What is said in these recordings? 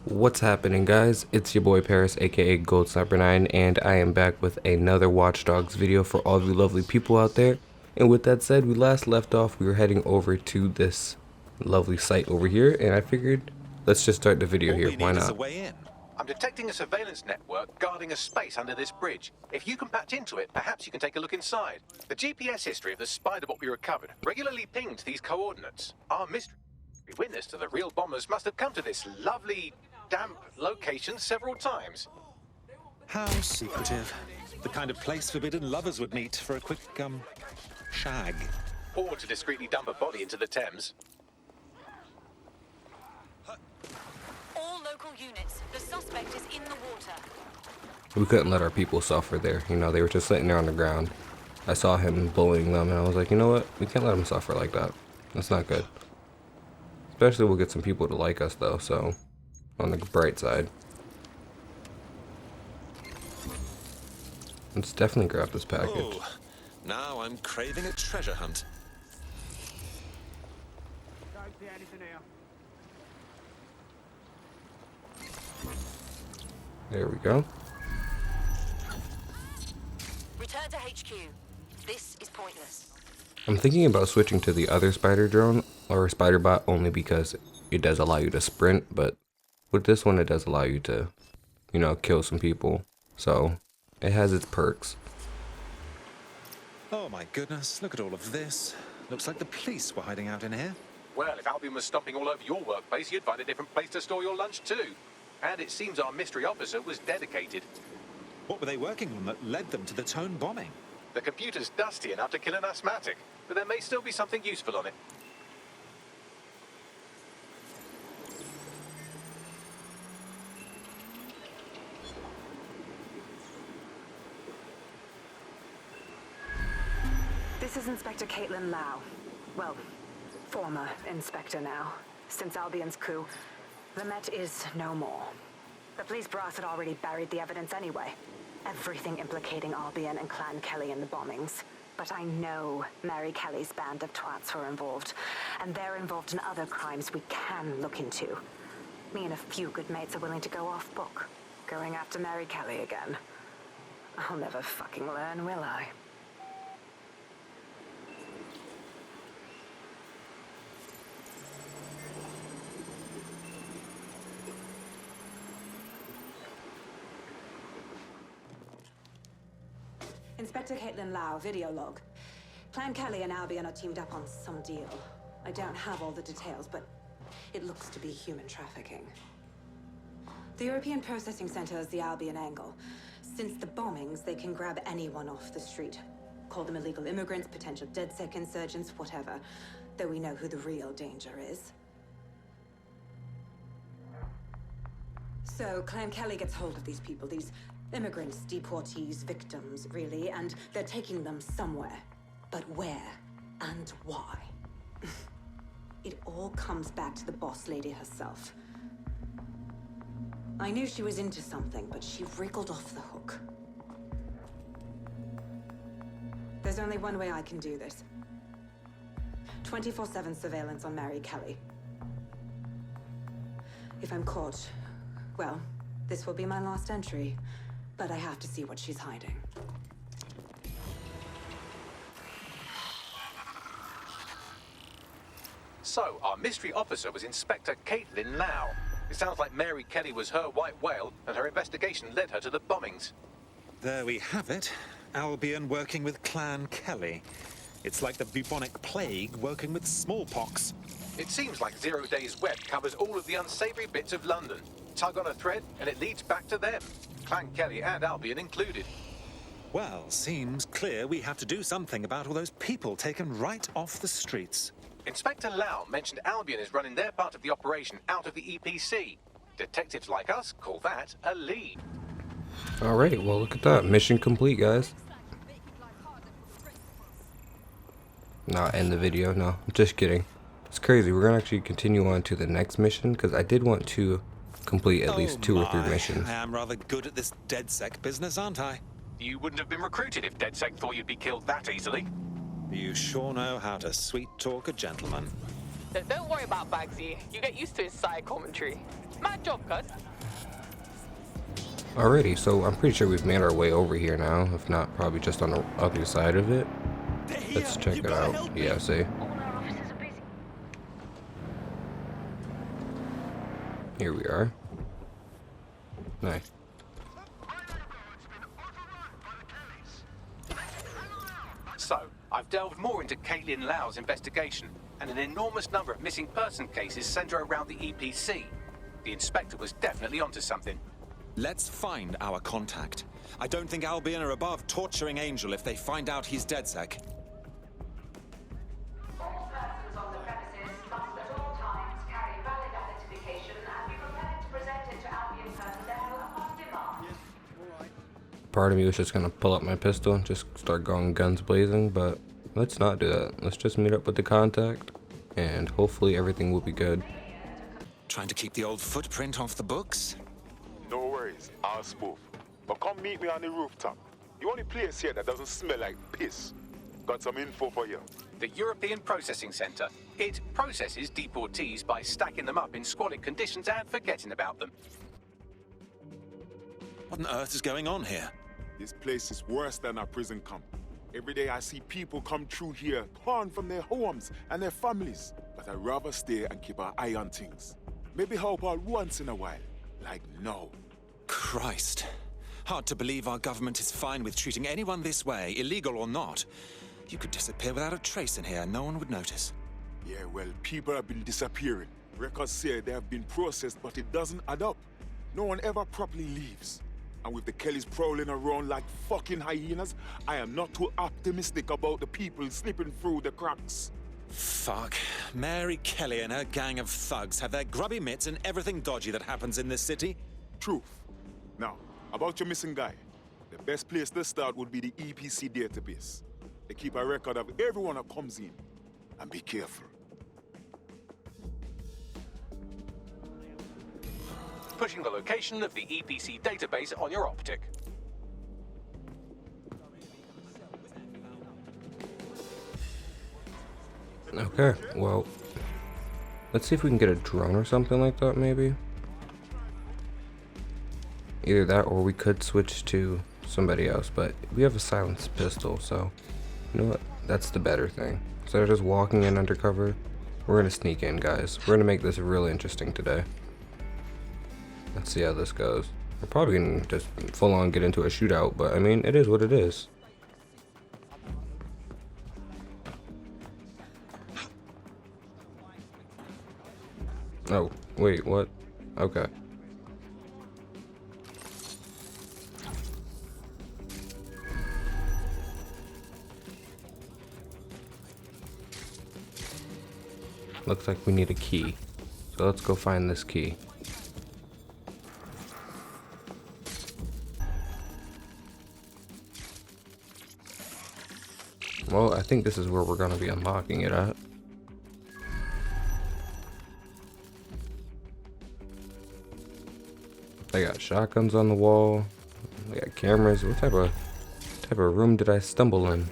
What's happening, guys? It's your boy Paris, aka Gold Sniper 9, and I am back with another Watch Dogs video for all of you lovely people out there. And with that said, we last left off, we were heading over to this lovely site over here, and I figured, let's just start the video here. Why not? I'm detecting a surveillance network guarding a space under this bridge. If you can patch into it, perhaps you can take a look inside. The GPS history of the spider bot we recovered regularly pinged these coordinates. Our mystery witness to the real bombers must have come to this lovely, damp location several times. How secretive. The kind of place forbidden lovers would meet for a quick, shag. Or to discreetly dump a body into the Thames. All local units, the suspect is in the water. We couldn't let our people suffer there. You know, they were just sitting there on the ground. I saw him bullying them, and I was like, you know what? We can't let them suffer like that. That's not good. Especially we'll get some people to like us, though, so on the bright side. Let's definitely grab this package. Oh, now I'm craving a treasure hunt. Don't see anything here. There we go. Return to HQ. This is pointless. I'm thinking about switching to the other spider drone or spider bot only because it does allow you to sprint, but with this one it does allow you to, you know, kill some people. So it has its perks. Oh my goodness, look at all of this. Looks like the police were hiding out in here. Well, if Albion was stomping all over your workplace, you'd find a different place to store your lunch too. And it seems our mystery officer was dedicated. What were they working on that led them to the Tone bombing? The computer's dusty enough to kill an asthmatic, but there may still be something useful on it. This is Inspector Caitlin Lau. Well, former inspector now. Since Albion's coup, the Met is no more. The police brass had already buried the evidence anyway. Everything implicating Albion and Clan Kelly in the bombings. But I know Mary Kelly's band of twats were involved, and they're involved in other crimes we can look into. Me and a few good mates are willing to go off book, going after Mary Kelly again. I'll never fucking learn, will I? Inspector Caitlin Lau, video log. Clan Kelly and Albion are teamed up on some deal. I don't have all the details, but it looks to be human trafficking. The European Processing Center is the Albion angle. Since the bombings, they can grab anyone off the street. Call them illegal immigrants, potential DedSec insurgents, whatever. Though we know who the real danger is. So, Clan Kelly gets hold of these people, these immigrants, deportees, victims, really, and they're taking them somewhere. But where and why? It all comes back to the boss lady herself. I knew she was into something, but she wriggled off the hook. There's only one way I can do this. 24/7 surveillance on Mary Kelly. If I'm caught, well, this will be my last entry. But I have to see what she's hiding. So, our mystery officer was Inspector Caitlin Lau. It sounds like Mary Kelly was her white whale, and her investigation led her to the bombings. There we have it. Albion working with Clan Kelly. It's like the bubonic plague working with smallpox. It seems like 0 Days Web covers all of the unsavory bits of London. Tug on a thread, and it leads back to them. Clan Kelly and Albion included. Well, seems clear we have to do something about all those people taken right off the streets. Inspector Lau mentioned Albion is running their part of the operation out of the EPC. Detectives like us call that a lead. Alright, well look at that. Mission complete, guys. Not end the video, no. I'm just kidding. It's crazy. We're gonna actually continue on to the next mission because I did want to complete at least 2 or 3 missions. I am rather good at this DedSec business, aren't I? You wouldn't have been recruited if DedSec thought you'd be killed that easily. You sure know how to sweet talk a gentleman. Don't worry about Bagsy. You get used to his side commentary. Mad job, cuz. Alrighty, so I'm pretty sure we've made our way over here now. If not, probably just on the other side of it. Let's check it out. Yeah, see. Here we are. Nice. So, I've delved more into Caitlin Lau's investigation, and an enormous number of missing person cases center around the EPC. The inspector was definitely onto something. Let's find our contact. I don't think Albion are above torturing Angel if they find out he's DedSec. All persons on the premises must at all times carry valid identification and be prepared to present it to Albion personnel upon demand. Part of me was just gonna pull up my pistol and just start going guns blazing, but let's not do that. Let's just meet up with the contact, and hopefully everything will be good. Trying to keep the old footprint off the books? No worries, I'll smooth. But come meet me on the rooftop. The only place here that doesn't smell like piss. Got some info for you. The European Processing Center. It processes deportees by stacking them up in squalid conditions and forgetting about them. What on earth is going on here? This place is worse than a prison camp. Every day I see people come through here, torn from their homes and their families. But I'd rather stay and keep an eye on things. Maybe help out once in a while. Like now. Christ. Hard to believe our government is fine with treating anyone this way, illegal or not. You could disappear without a trace in here, no one would notice. Yeah, well, people have been disappearing. Records say they have been processed, but it doesn't add up. No one ever properly leaves. And with the Kellys prowling around like fucking hyenas, I am not too optimistic about the people slipping through the cracks. Fuck. Mary Kelly and her gang of thugs have their grubby mitts in everything dodgy that happens in this city. Truth. Now, about your missing guy. The best place to start would be the EPC database. They keep a record of everyone that comes in. And be careful. Pushing the location of the EPC database on your optic. Okay, well, let's see if we can get a drone or something like that, maybe. Either that or we could switch to somebody else, but we have a silenced pistol, so you know what? That's the better thing. Instead of just walking in undercover, we're gonna sneak in, guys. We're gonna make this really interesting today. Let's see how this goes. We're probably gonna just full on get into a shootout, but I mean, it is what it is. Oh, wait, what? Okay. Looks like we need a key. So let's go find this key. Well, I think this is where we're gonna be unlocking it at. They got shotguns on the wall. They got cameras. What type of room did I stumble in?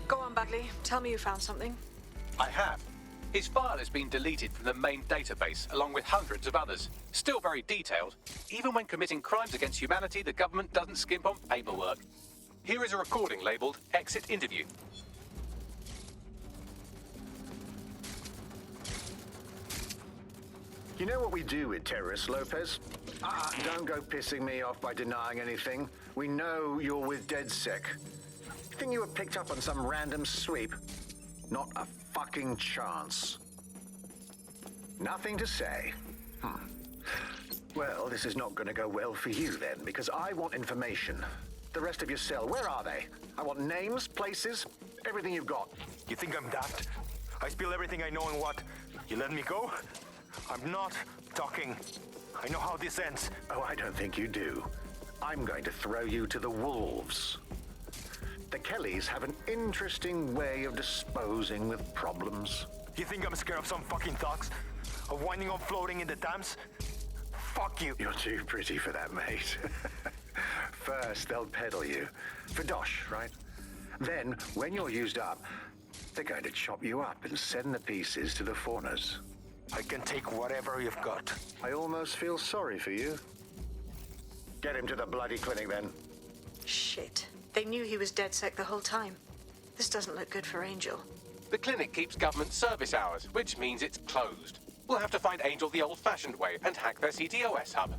Go on, Bagley. Tell me you found something. I have. His file has been deleted from the main database, along with hundreds of others. Still very detailed. Even when committing crimes against humanity, the government doesn't skimp on paperwork. Here is a recording labeled Exit Interview. You know what we do with terrorists, Lopez? Don't go pissing me off by denying anything. We know you're with DedSec. You think you were picked up on some random sweep? Not a fucking chance. Nothing to say. Well, this is not going to go well for you then, because I want information. The rest of your cell, where are they? I want names, places, everything you've got. You think I'm daft? I spill everything I know and what? You let me go? I'm not talking. I know how this ends. Oh, I don't think you do. I'm going to throw you to the wolves. The Kellys have an interesting way of disposing with problems. You think I'm scared of some fucking thugs? Of winding up floating in the dams? Fuck you. You're too pretty for that, mate. First, they'll peddle you. For dosh, right? Then, when you're used up, they're going to chop you up and send the pieces to the fauners. I can take whatever you've got. I almost feel sorry for you. Get him to the bloody clinic, then. Shit. They knew he was DedSec the whole time. This doesn't look good for Angel. The clinic keeps government service hours, which means it's closed. We'll have to find Angel the old-fashioned way and hack their CTOS hub.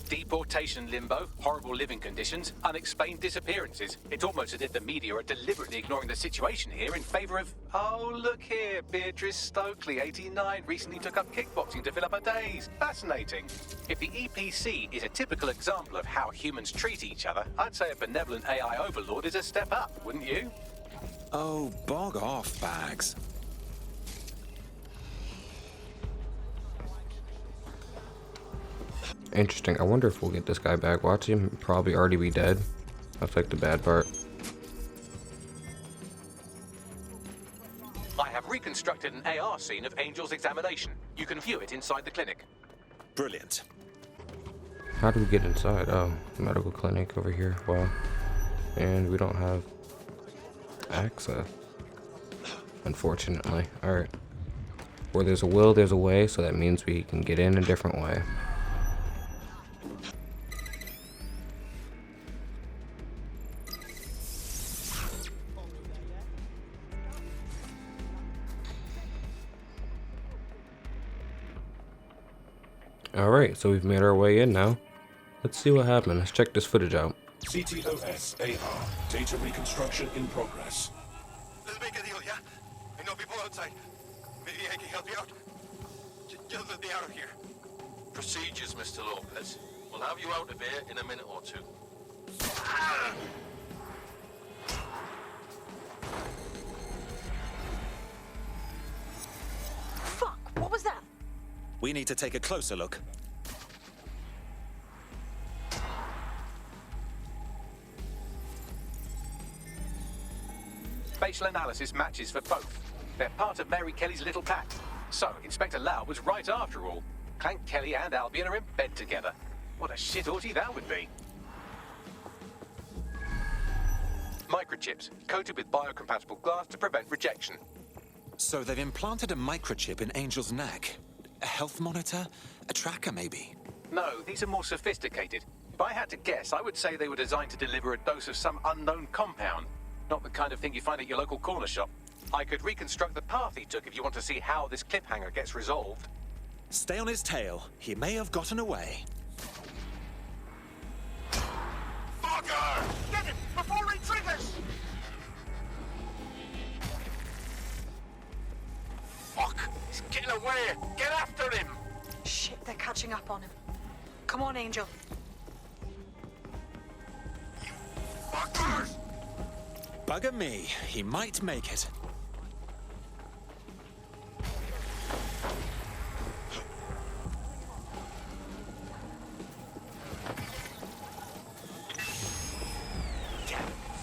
Deportation limbo, horrible living conditions, unexplained disappearances. It's almost as if the media are deliberately ignoring the situation here in favor of... Oh, look here, Beatrice Stokely, 89, recently took up kickboxing to fill up her days. Fascinating. If the EPC is a typical example of how humans treat each other, I'd say a benevolent AI overlord is a step up, wouldn't you? Oh, bog off, Bags. Interesting. I wonder if we'll get this guy back. Watch him probably already be dead. That's like the bad part. I have reconstructed an AR scene of Angel's examination. You can view it inside the clinic. Brilliant. How do we get inside? Oh, medical clinic over here. Wow. And we don't have access, unfortunately. Alright. Where there's a will, there's a way, so that means we can get in a different way. Alright, so we've made our way in now. Let's see what happened. Let's check this footage out. CTOS AR. Data reconstruction in progress. Let's make a deal, yeah? I know people outside. Maybe I can help you out. Just let me out of here. Procedures, Mr. Lopez. We'll have you out of here in a minute or two. Fuck! What was that? We need to take a closer look. Facial analysis matches for both. They're part of Mary Kelly's little pack. So, Inspector Lau was right after all. Clank Kelly and Albion are in bed together. What a shit orgy that would be. Microchips, coated with biocompatible glass to prevent rejection. So they've implanted a microchip in Angel's neck. A health monitor? A tracker, maybe? No, these are more sophisticated. If I had to guess, I would say they were designed to deliver a dose of some unknown compound. Not the kind of thing you find at your local corner shop. I could reconstruct the path he took if you want to see how this cliffhanger gets resolved. Stay on his tail. He may have gotten away. Fucker! Get him before he triggers! Fuck! He's getting away! Get after him! Shit, they're catching up on him. Come on, Angel. Fuckers! Bugger me. He might make it.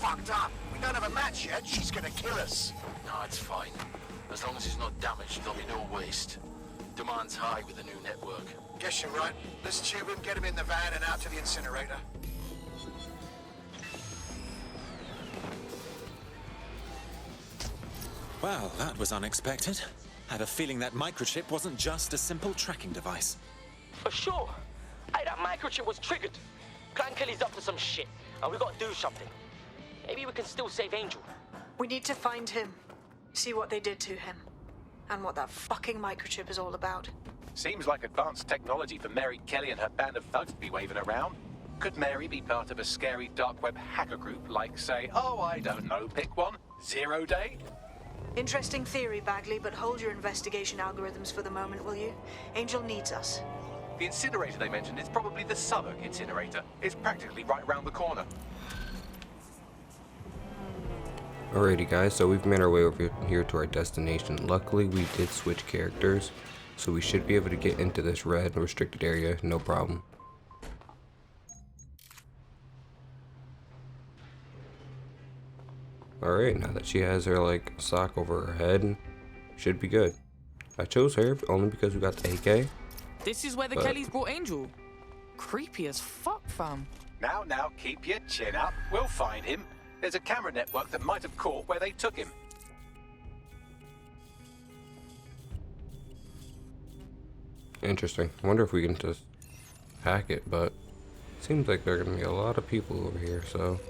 Fucked up. We don't have a match yet. She's gonna kill us. No, it's fine. As long as he's not damaged, there'll be no waste. Demand's high with the new network. Guess you're right. Let's tube him, get him in the van and out to the incinerator. Well, that was unexpected. Had a feeling that microchip wasn't just a simple tracking device. For sure. Hey, that microchip was triggered. Clan Kelly's up to some shit, and we gotta do something. Maybe we can still save Angel. We need to find him. See what they did to him. And what that fucking microchip is all about. Seems like advanced technology for Mary Kelly and her band of thugs to be waving around. Could Mary be part of a scary dark web hacker group like, say, oh, I don't know, pick one, 0 Day? Interesting theory, Bagley, but hold your investigation algorithms for the moment, will you? Angel needs us. The incinerator they mentioned is probably the Southwark incinerator. It's practically right round the corner. Alrighty guys, so we've made our way over here to our destination. Luckily we did switch characters, so we should be able to get into this red restricted area, no problem. Alright, now that she has her, like, sock over her head, should be good. I chose her only because we got the AK. This is where the Kellys brought Angel. Creepy as fuck, fam. Now, keep your chin up. We'll find him. There's a camera network that might have caught where they took him. Interesting. I wonder if we can just hack it, but seems like there are going to be a lot of people over here, so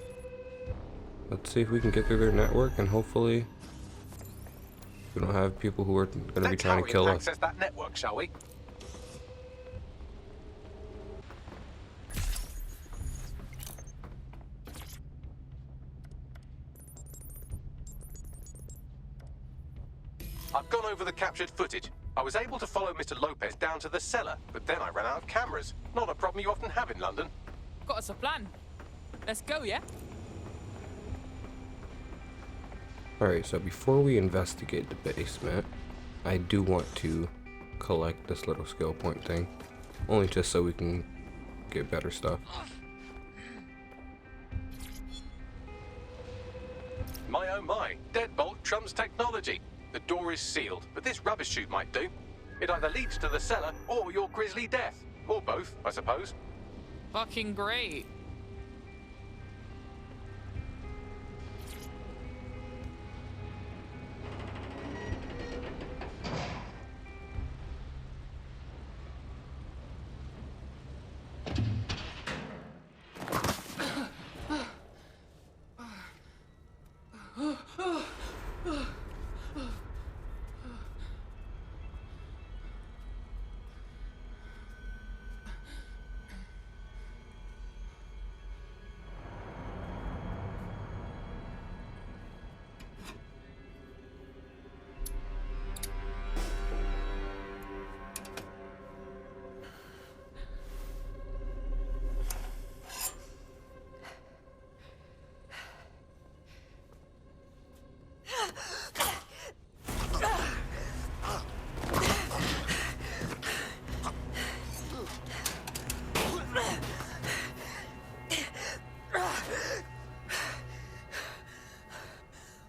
let's see if we can get through their network, and hopefully we don't have people who are going to be trying to kill us. Access that network, shall we? I've gone over the captured footage. I was able to follow Mr. Lopez down to the cellar, but then I ran out of cameras. Not a problem you often have in London. Got us a plan. Let's go, yeah? Alright, so before we investigate the basement, I do want to collect this little skill point thing. Only just so we can get better stuff. My oh my, deadbolt trumps technology. The door is sealed, but this rubbish chute might do. It either leads to the cellar or your grisly death. Or both, I suppose. Fucking great.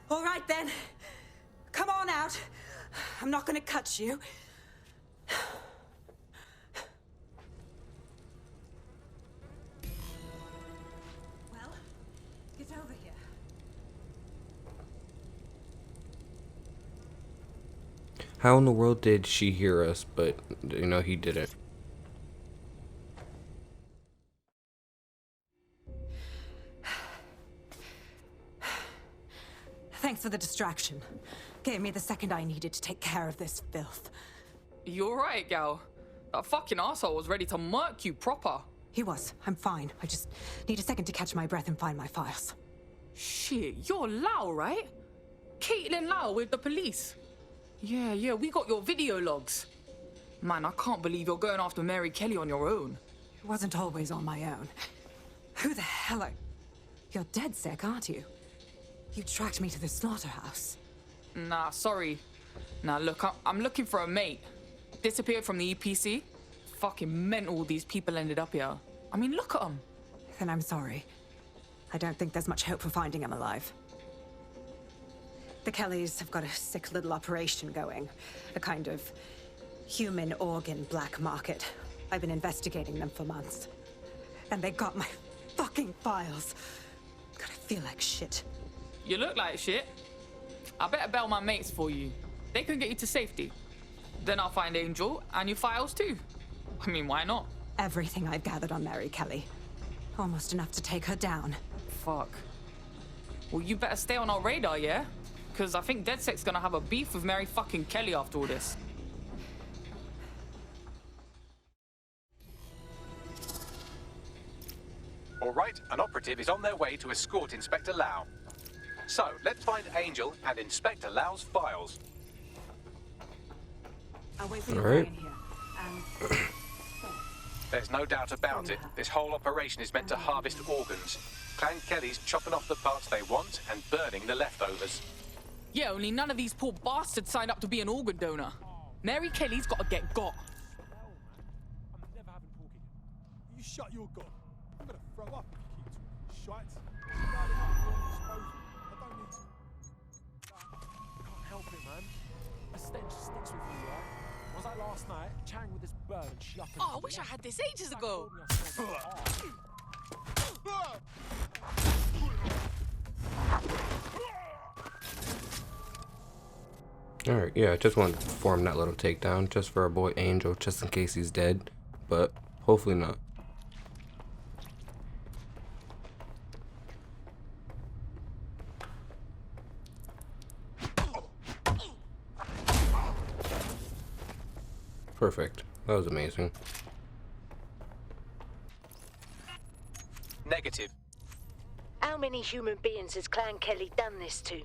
All right then. Come on out. I'm not gonna cut you. Well, get over here. How in the world did she hear us, but, you know, he didn't? Thanks for the distraction. Gave me the second I needed to take care of this filth. You alright, gal? That fucking asshole was ready to murk you proper. He was. I'm fine. I just need a second to catch my breath and find my files. Shit, you're Lau, right? Caitlin Lau with the police. Yeah, we got your video logs. Man, I can't believe you're going after Mary Kelly on your own. It wasn't always on my own. Who the hell are... You're dead sick, aren't you? You tracked me to the slaughterhouse. Nah, sorry. Nah, look, I'm looking for a mate. Disappeared from the EPC. Fucking mental these people ended up here. I mean, look at them. Then I'm sorry. I don't think there's much hope for finding him alive. The Kellys have got a sick little operation going. A kind of human organ black market. I've been investigating them for months. And they got my fucking files. God, I feel like shit. You look like shit. I better bail my mates for you. They can get you to safety. Then I'll find Angel and your files too. I mean, why not? Everything I've gathered on Mary Kelly. Almost enough to take her down. Fuck. Well, you better stay on our radar, yeah? Because I think DedSec's gonna have a beef with Mary fucking Kelly after all this. All right, an operative is on their way to escort Inspector Lau. So, let's find Angel and Inspector Lau's files. I'll wait for you All right. in here. There's no doubt about it. This whole operation is meant to harvest organs. Clan Kelly's chopping off the parts they want and burning the leftovers. Yeah, only none of these poor bastards signed up to be an organ donor. Mary Kelly's gotta get got. I'm never having pork again. You shut your gob. I'm gonna throw up if you keep talking shite. Line him up, you're on disposal. I don't need to. stench sticks with you, right? Was like last night, chatting with this bird and she up and Oh, I wish I had this ages ago. Alright, yeah, I just wanted to perform that little takedown just for our boy Angel, just in case he's dead, but hopefully not. Perfect. That was amazing. Negative. How many human beings has Clan Kelly done this to?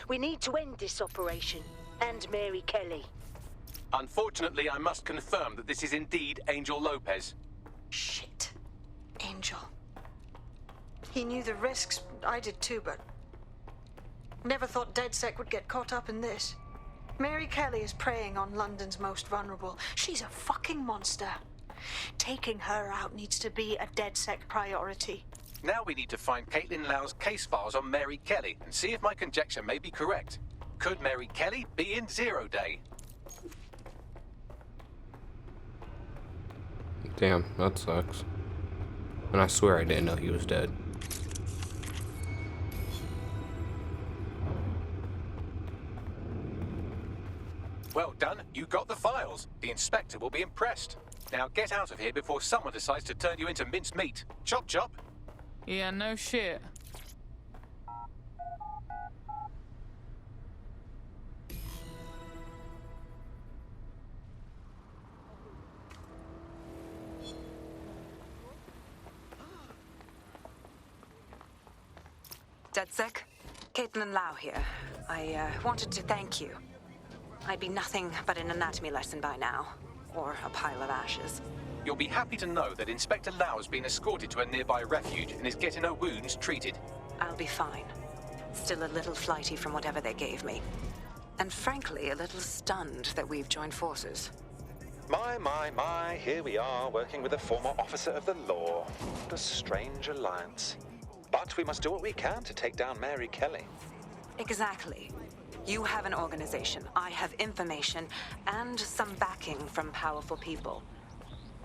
We need to end this operation. And Mary Kelly. Unfortunately, I must confirm that this is indeed Angel Lopez. Shit. Angel. He knew the risks. I did too, but never thought DedSec would get caught up in this. Mary Kelly is preying on London's most vulnerable. She's a fucking monster. Taking her out needs to be a DedSec priority. Now we need to find Caitlin Lau's case files on Mary Kelly and see if my conjecture may be correct. Could Mary Kelly be in Zero Day? Damn, that sucks. And I swear I didn't know he was dead. Well done, you got the files. The inspector will be impressed. Now get out of here before someone decides to turn you into minced meat. Chop chop. Yeah, no shit. DedSec? Caitlin Lau here. I wanted to thank you. I'd be nothing but an anatomy lesson by now. Or a pile of ashes. You'll be happy to know that Inspector Lau has been escorted to a nearby refuge and is getting her wounds treated. I'll be fine. Still a little flighty from whatever they gave me. And frankly, a little stunned that we've joined forces. My, here we are, working with a former officer of the law. What a strange alliance. But we must do what we can to take down Mary Kelly. Exactly. You have an organization, I have information, and some backing from powerful people.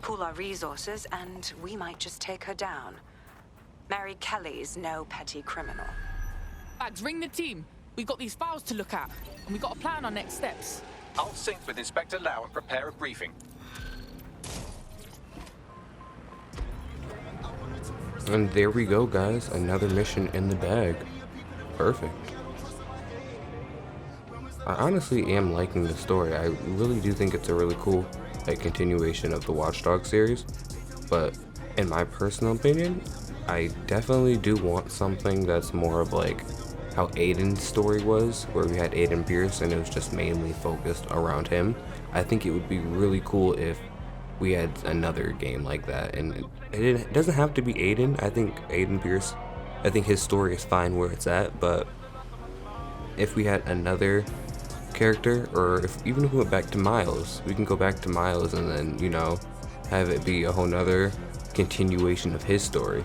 Pool our resources, and we might just take her down. Mary Kelly's no petty criminal. Bags, ring the team. We got these files to look at, and we got to plan our next steps. I'll sync with Inspector Lau and prepare a briefing. And there we go, guys. Another mission in the bag. Perfect. I honestly am liking the story. I really do think it's a really cool continuation of the Watch Dogs series. But in my personal opinion, I definitely do want something that's more of like how Aiden's story was, where we had Aiden Pierce and it was just mainly focused around him. I think it would be really cool if we had another game like that. And it doesn't have to be Aiden. I think Aiden Pierce, I think his story is fine where it's at, but if we had another character, or even if we went back to Miles, we can go back to Miles and then, you know, have it be a whole nother continuation of his story.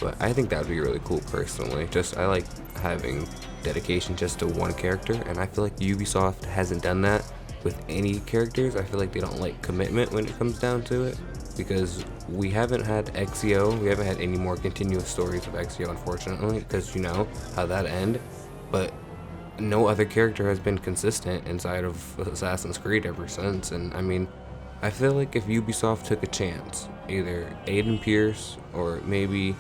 But I think that would be really cool personally. I like having dedication just to one character, and I feel like Ubisoft hasn't done that with any characters. I feel like they don't like commitment when it comes down to it, because we haven't had Exio, we haven't had any more continuous stories of Exio, unfortunately, because you know how that end. But no other character has been consistent inside of Assassin's Creed ever since. And I mean, I feel like if Ubisoft took a chance, either Aiden Pierce or maybe,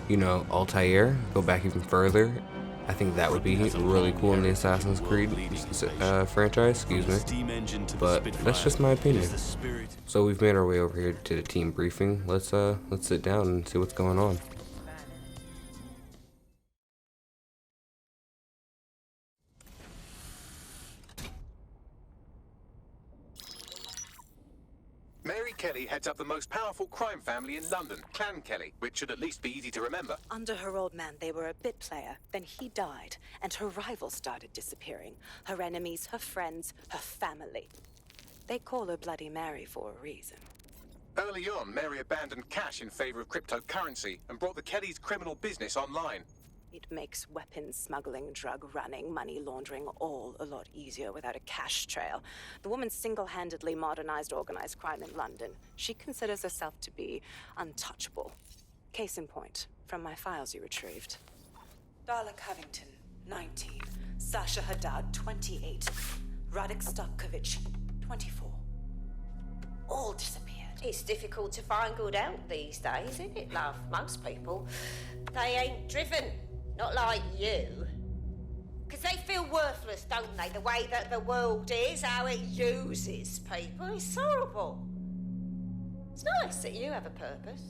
you know, Altair, go back even further, I think that would be really cool in the Assassin's Creed franchise, excuse me. But that's just my opinion. So we've made our way over here to the team briefing. Let's sit down and see what's going on. Mary Kelly heads up the most powerful crime family in London, Clan Kelly, which should at least be easy to remember. Under her old man, they were a bit player. Then he died, and her rivals started disappearing. Her enemies, her friends, her family. They call her Bloody Mary for a reason. Early on, Mary abandoned cash in favor of cryptocurrency and brought the Kellys' criminal business online. It makes weapons smuggling, drug running, money laundering all a lot easier without a cash trail. The woman single-handedly modernized organized crime in London. She considers herself to be untouchable. Case in point, from my files you retrieved. Darla Covington, 19. Sasha Haddad, 28. Radek Stokovich, 24. All disappeared. It's difficult to find good help these days, isn't it, love? Most people, they ain't driven. Not like you. Because they feel worthless, don't they? The way that the world is, how it uses people. It's horrible. It's nice that you have a purpose.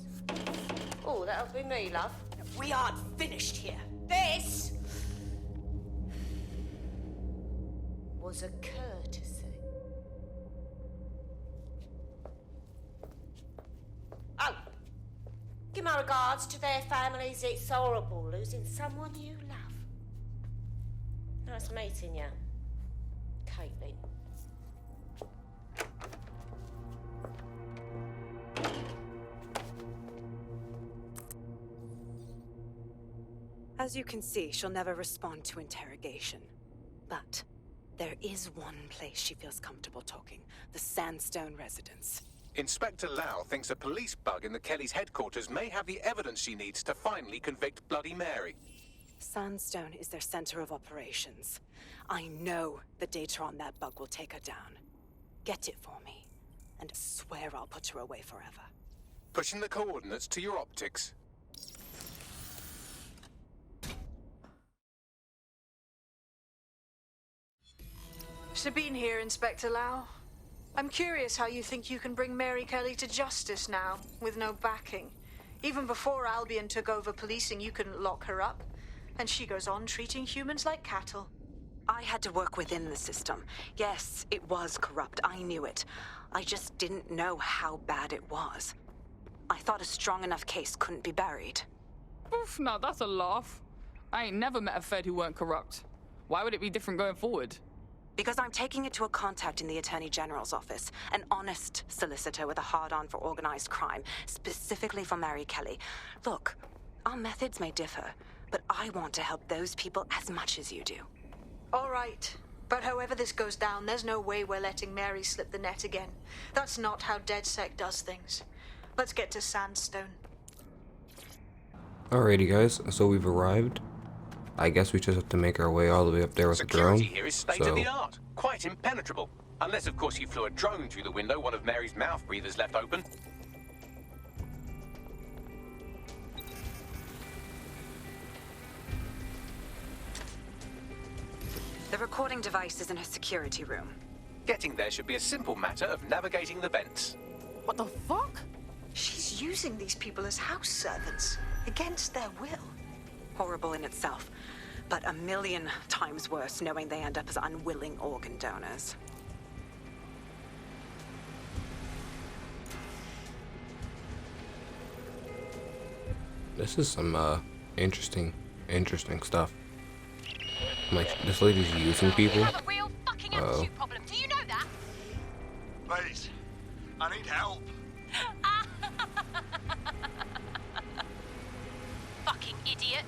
Oh, that'll be me, love. We aren't finished here. This was a courtesy. Oh, give my regards to their families. It's horrible losing someone you love. Nice meeting you, Caitlin. As you can see, she'll never respond to interrogation. But there is one place she feels comfortable talking, the Sandstone residence. Inspector Lau thinks a police bug in the Kellys' headquarters may have the evidence she needs to finally convict Bloody Mary. Sandstone is their center of operations. I know the data on that bug will take her down. Get it for me, and I swear I'll put her away forever. Pushing the coordinates to your optics. Sabine here, Inspector Lau. I'm curious how you think you can bring Mary Kelly to justice now, with no backing. Even before Albion took over policing, you couldn't lock her up. And she goes on treating humans like cattle. I had to work within the system. Yes, it was corrupt. I knew it. I just didn't know how bad it was. I thought a strong enough case couldn't be buried. Oof, now that's a laugh. I ain't never met a Fed who weren't corrupt. Why would it be different going forward? Because I'm taking it to a contact in the Attorney General's office, an honest solicitor with a hard-on for organized crime, specifically for Mary Kelly. Look, our methods may differ, but I want to help those people as much as you do. All right. But however this goes down, there's no way we're letting Mary slip the net again. That's not how DedSec does things. Let's get to Sandstone. Alrighty guys, so we've arrived. I guess we just have to make our way all the way up there with the drone. Security here is state-of-the-art. Quite impenetrable. Unless, of course, you flew a drone through the window one of Mary's mouth breathers left open. The recording device is in her security room. Getting there should be a simple matter of navigating the vents. What the fuck? She's using these people as house servants, against their will. Horrible in itself, but a million times worse knowing they end up as unwilling organ donors. This is some interesting stuff. Like, this lady's using people. We have a real fucking attitude problem. Do you know that? Please, I need help. Fucking idiot.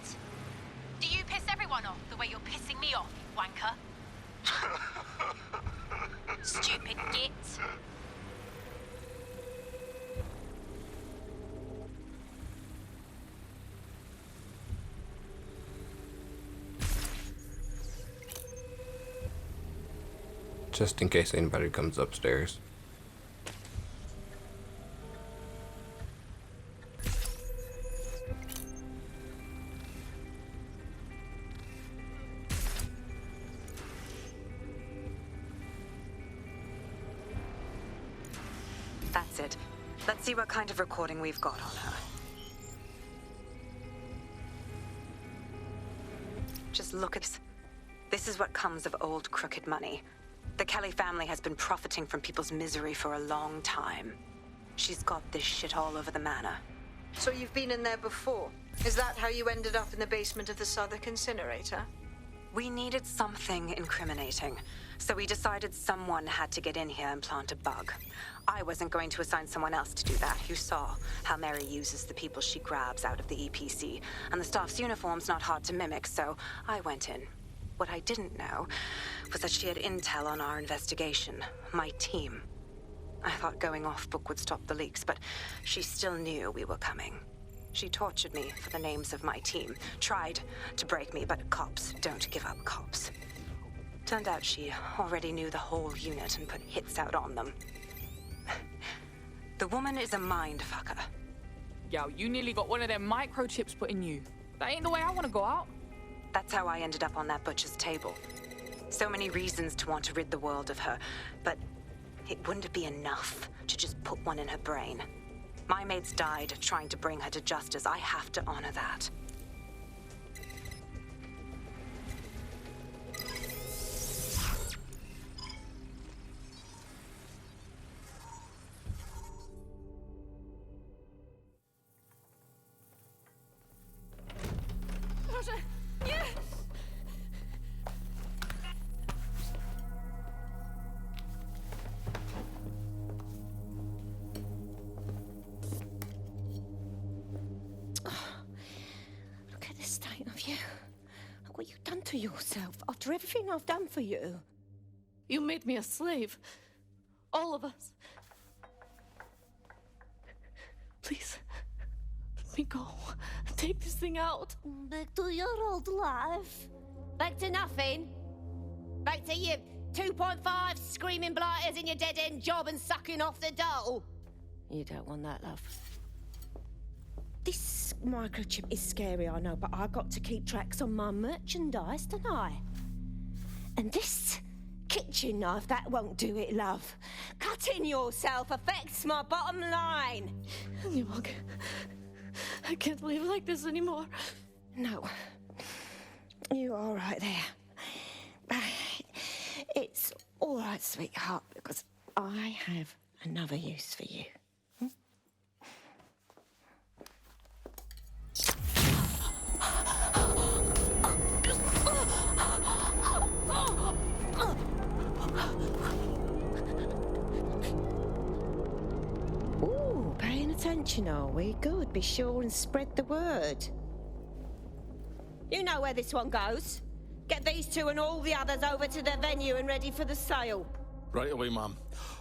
Do you piss everyone off the way you're pissing me off, you wanker? Stupid git. Just in case anybody comes upstairs. That's it. Let's see what kind of recording we've got on her. Just look at this. This is what comes of old crooked money. The Kelly family has been profiting from people's misery for a long time. She's got this shit all over the manor. So you've been in there before? Is that how you ended up in the basement of the Southwark incinerator? We needed something incriminating. So we decided someone had to get in here and plant a bug. I wasn't going to assign someone else to do that. You saw how Mary uses the people she grabs out of the EPC, and the staff's uniform's not hard to mimic, so I went in. What I didn't know was that she had intel on our investigation, my team. I thought going off book would stop the leaks, but she still knew we were coming. She tortured me for the names of my team, tried to break me, but cops don't give up cops. Turned out she already knew the whole unit and put hits out on them. The woman is a mind fucker. Yo, you nearly got one of them microchips put in you. That ain't the way I want to go out. That's how I ended up on that butcher's table. So many reasons to want to rid the world of her, but it wouldn't be enough to just put one in her brain. My mates died trying to bring her to justice. I have to honor that. Roger, yeah! Look at the state of you. Look what you've done to yourself after everything I've done for you. You made me a slave. All of us. Please, let me go. Take this thing out. Back to your old life. Back to nothing. Back to you 2.5 screaming blighters in your dead-end job and sucking off the dole. You don't want that, love. This microchip is scary, I know, but I got to keep tracks on my merchandise, don't I? And this kitchen knife, that won't do it, love. Cutting yourself affects my bottom line. Look, I can't live like this anymore. No. You're all right there. It's all right, sweetheart, because I have another use for you. Ooh, paying attention, are we? Good. Be sure and spread the word. You know where this one goes. Get these two and all the others over to their venue and ready for the sale. Right away, ma'am.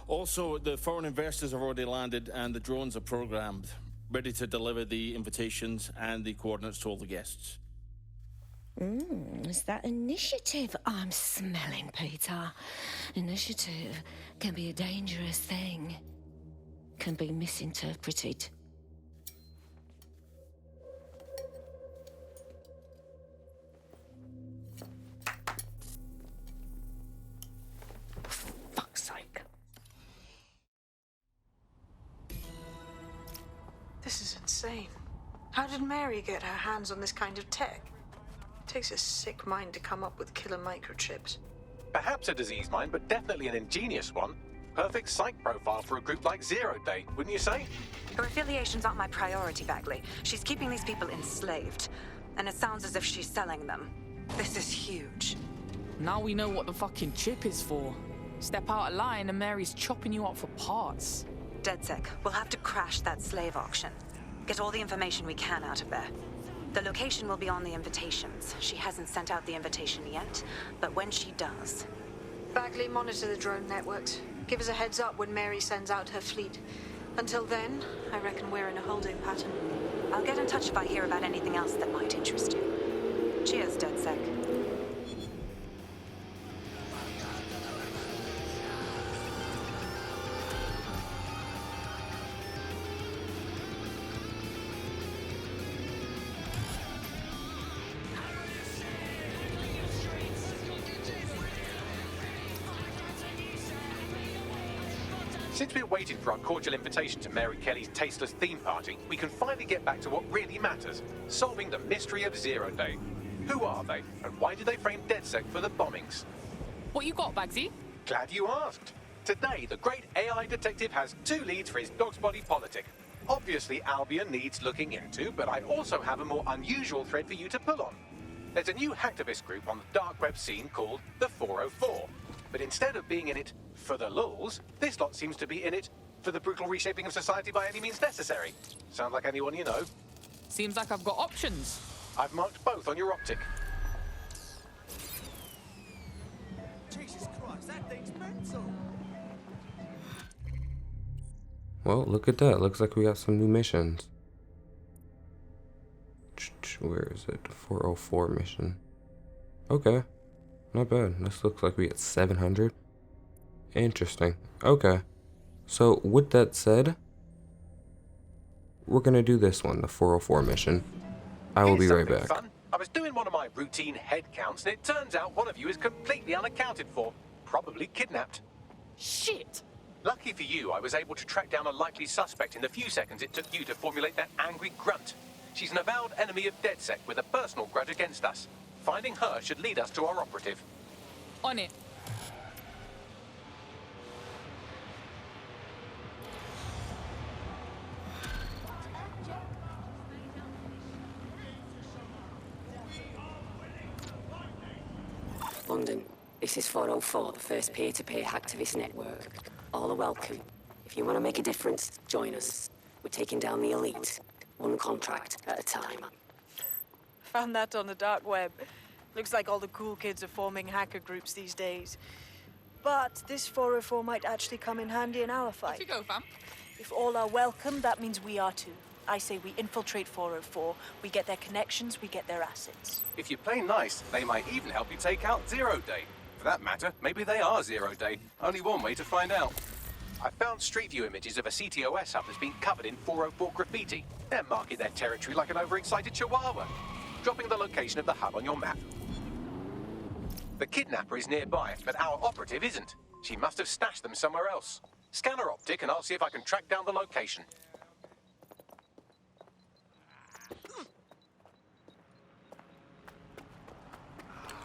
Also, the foreign investors have already landed and the drones are programmed, ready to deliver the invitations and the coordinates to all the guests. Is that initiative I'm smelling, Peter? Initiative can be a dangerous thing. Can be misinterpreted. For fuck's sake. This is insane. How did Mary get her hands on this kind of tech? It takes a sick mind to come up with killer microchips. Perhaps a disease mind, but definitely an ingenious one. Perfect psych profile for a group like Zero Day, wouldn't you say? Her affiliations aren't my priority, Bagley. She's keeping these people enslaved. And it sounds as if she's selling them. This is huge. Now we know what the fucking chip is for. Step out of line and Mary's chopping you up for parts. DedSec, we'll have to crash that slave auction. Get all the information we can out of there. The location will be on the invitations. She hasn't sent out the invitation yet, but when she does... Bagley, monitor the drone networks. Give us a heads up when Mary sends out her fleet. Until then, I reckon we're in a holding pattern. I'll get in touch if I hear about anything else that might interest you. Cheers, DedSec. Since we're waiting for our cordial invitation to Mary Kelly's tasteless theme party, we can finally get back to what really matters, solving the mystery of Zero Day. Who are they, and why did they frame DedSec for the bombings? What you got, Bagsy? Glad you asked. Today, the great AI detective has 2 leads for his dog's body politic. Obviously, Albion needs looking into, but I also have a more unusual thread for you to pull on. There's a new hacktivist group on the dark web scene called the 404. But instead of being in it for the lulz, this lot seems to be in it for the brutal reshaping of society by any means necessary. Sound like anyone you know? Seems like I've got options. I've marked both on your optic. Jesus Christ, that thing's mental. Well, look at that. Looks like we got some new missions. Where is it? 404 mission. Okay. Not bad. This looks like we get 700. Interesting. Okay. So, with that said, we're gonna do this one, the 404 mission. I will be right back. Fun. I was doing one of my routine head counts, and it turns out one of you is completely unaccounted for. Probably kidnapped. Shit! Lucky for you, I was able to track down a likely suspect in the few seconds it took you to formulate that angry grunt. She's an avowed enemy of DedSec with a personal grudge against us. Finding her should lead us to our operative. On it. London, this is 404, the first peer-to-peer hacktivist network. All are welcome. If you want to make a difference, join us. We're taking down the elite, one contract at a time. Found that on the dark web. Looks like all the cool kids are forming hacker groups these days. But this 404 might actually come in handy in our fight. Off you go, fam. If all are welcome, that means we are too. I say we infiltrate 404, we get their connections, we get their assets. If you play nice, they might even help you take out Zero Day. For that matter, maybe they are Zero Day. Only one way to find out. I found Street View images of a CTOS hub that's been covered in 404 graffiti. They're marking their territory like an overexcited chihuahua. Dropping the location of the hub on your map. The kidnapper is nearby, but our operative isn't. She must have stashed them somewhere else. Scan her optic and I'll see if I can track down the location.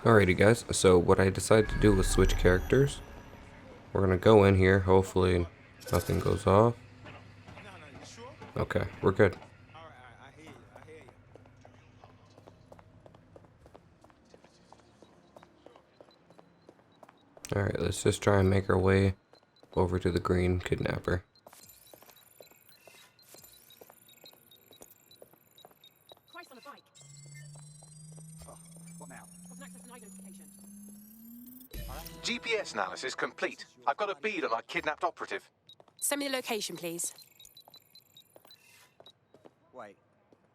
Alrighty guys, so what I decided to do was switch characters. We're gonna go in here, hopefully nothing goes off. Okay, we're good. Alright, let's just try and make our way over to the green kidnapper. Christ on a bike. Oh, what now? Got an access denied notification. GPS analysis complete. I've got a bead on our kidnapped operative. Send me the location, please. Wait,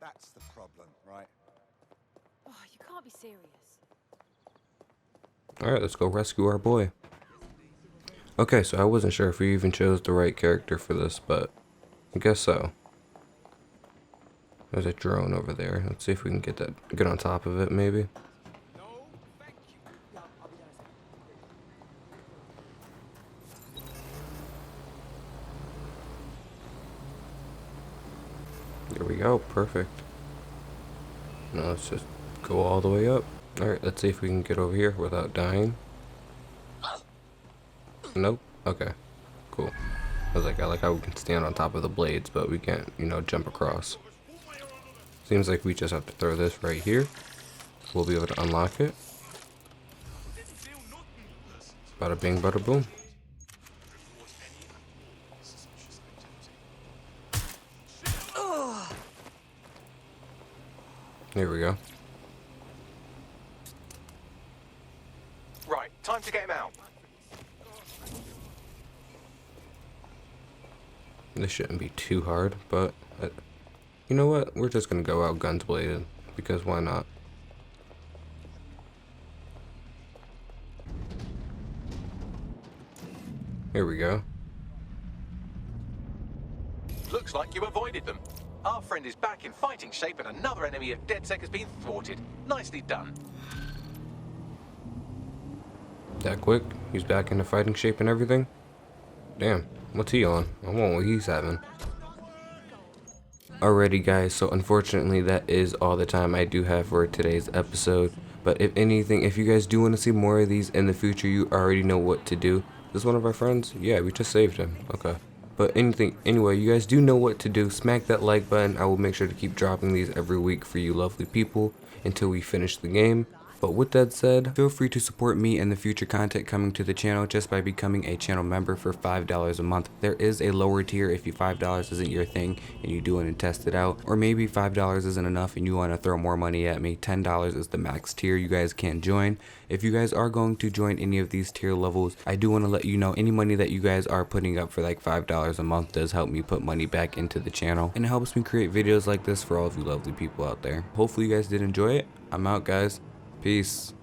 that's the problem, right? Oh, you can't be serious. Alright, let's go rescue our boy. Okay, so I wasn't sure if we even chose the right character for this, but I guess so. There's a drone over there. Let's see if we can get on top of it, maybe. There we go, perfect. Now let's just go all the way up. Alright, let's see if we can get over here without dying. Nope. Okay. Cool. I was like, I like how we can stand on top of the blades, but we can't, you know, jump across. Seems like we just have to throw this right here. We'll be able to unlock it. Bada bing, bada boom. There we go. Right, time to get him out. This shouldn't be too hard, but you know what? We're just gonna go out guns blazing, because why not? Here we go. Looks like you avoided them. Our friend is back in fighting shape and another enemy of DedSec has been thwarted. Nicely done. That quick? He's back into fighting shape and everything? Damn, what's he on? I want what he's having. Alrighty guys, so unfortunately that is all the time I do have for today's episode. But if anything, if you guys do want to see more of these in the future, you already know what to do. This is one of our friends? Yeah, we just saved him. Okay. But anyway, you guys do know what to do. Smack that like button. I will make sure to keep dropping these every week for you lovely people until we finish the game. But with that said, feel free to support me and the future content coming to the channel just by becoming a channel member for $5 a month. There is a lower tier if $5 isn't your thing and you do want to test it out, or maybe $5 isn't enough and you want to throw more money at me. $10 is the max tier you guys can join. If you guys are going to join any of these tier levels, I do want to let you know any money that you guys are putting up for like $5 a month does help me put money back into the channel, and it helps me create videos like this for all of you lovely people out there. Hopefully you guys did enjoy it. I'm out, guys. Peace.